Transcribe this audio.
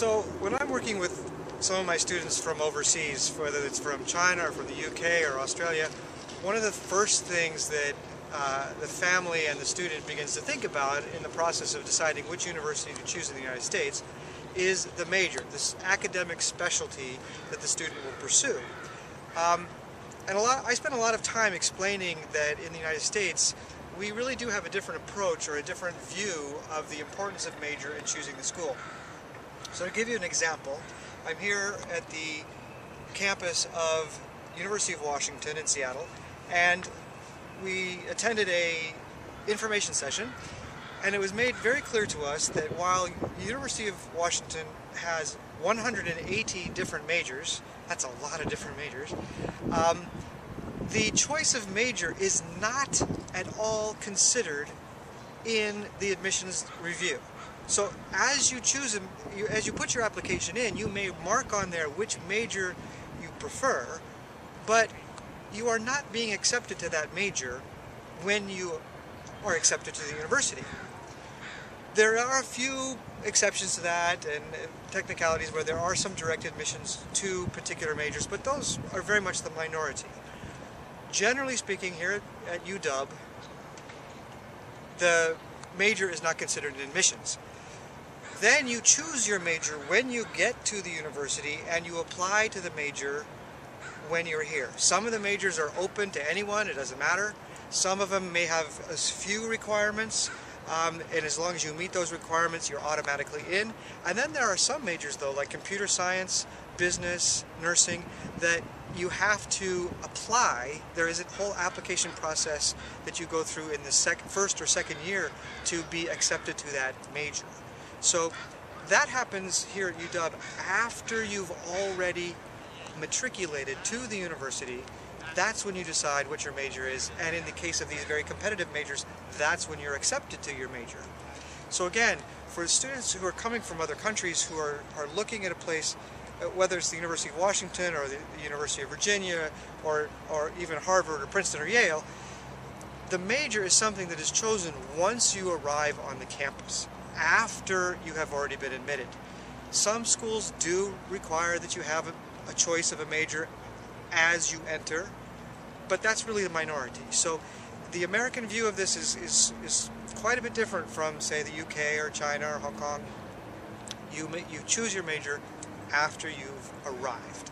So when I'm working with some of my students from overseas, whether it's from China or from the UK or Australia, one of the first things that the family and the student begins to think about in the process of deciding which university to choose in the United States is the major, this academic specialty that the student will pursue. I spend a lot of time explaining that in the United States we really do have a different approach or a different view of the importance of major in choosing the school. So to give you an example, I'm here at the campus of University of Washington in Seattle, and we attended a information session, and it was made very clear to us that while University of Washington has 180 different majors, that's a lot of different majors, the choice of major is not at all considered in the admissions review. So as you choose, as you put your application in, you may mark on there which major you prefer, but you are not being accepted to that major when you are accepted to the university. There are a few exceptions to that and technicalities where there are some direct admissions to particular majors, but those are very much the minority. Generally speaking, here at UW, the major is not considered in admissions. Then you choose your major when you get to the university and you apply to the major when you're here. Some of the majors are open to anyone, it doesn't matter. Some of them may have a few requirements, and as long as you meet those requirements, you're automatically in. And then there are some majors though, like computer science, business, nursing, that you have to apply. There is a whole application process that you go through in the first or second year to be accepted to that major. So that happens here at UW after you've already matriculated to the university. That's when you decide what your major is, and in the case of these very competitive majors, that's when you're accepted to your major. So again, for students who are coming from other countries who are looking at a place, whether it's the University of Washington or the University of Virginia or even Harvard or Princeton or Yale, the major is something that is chosen once you arrive on the campus, after you have already been admitted. Some schools do require that you have a choice of a major as you enter, but that's really the minority. So the American view of this is quite a bit different from, say, the UK or China or Hong Kong. You choose your major after you've arrived.